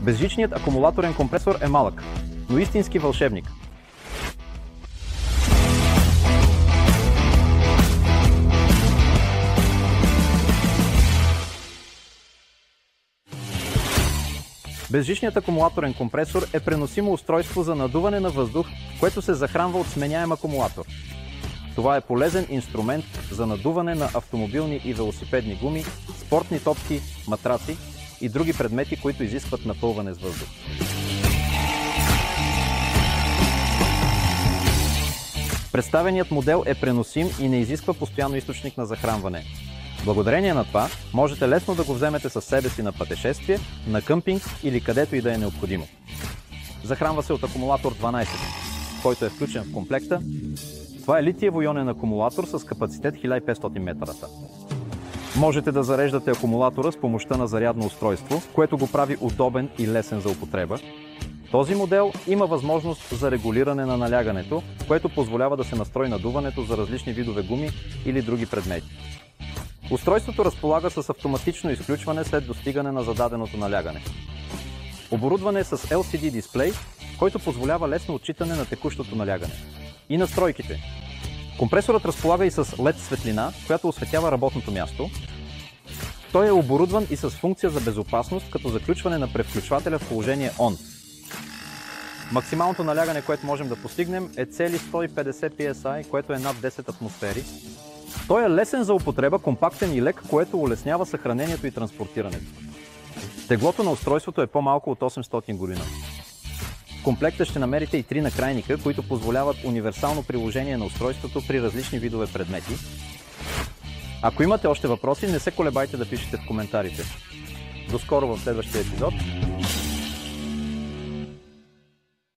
Безжичният акумулаторен компресор е малък, но истински вълшебник. Безжичният акумулаторен компресор е преносимо устройство за надуване на въздух, което се захранва от сменяем акумулатор. Това е полезен инструмент за надуване на автомобилни и велосипедни гуми, спортни топки, матраци и други предмети, които изискват напълване с въздух. Представеният модел е преносим и не изисква постоянно източник на захранване. Благодарение на това, можете лесно да го вземете със себе си на пътешествие, на къмпинг или където и да е необходимо. Захранва се от акумулатор 12, който е включен в комплекта. Това е литиево-ионен акумулатор с капацитет 1500 МВт. Можете да зареждате акумулатора с помощта на зарядно устройство, което го прави удобен и лесен за употреба. Този модел има възможност за регулиране на налягането, което позволява да се настрои надуването за различни видове гуми или други предмети. Устройството разполага с автоматично изключване след достигане на зададеното налягане. Оборудване е с LCD дисплей, който позволява лесно отчитане на текущото налягане. И настройките. Компресорът разполага и с LED светлина, която осветява работното място. Той е оборудван и с функция за безопасност, като заключване на превключвателя в положение ON. Максималното налягане, което можем да постигнем, е цели 150 PSI, което е над 10 атмосфери. Той е лесен за употреба, компактен и лек, което улеснява съхранението и транспортирането. Теглото на устройството е по-малко от 800 г. В комплекта ще намерите и 3 накрайника, които позволяват универсално приложение на устройството при различни видове предмети. Ако имате още въпроси, не се колебайте да пишете в коментарите. До скоро в следващия епизод!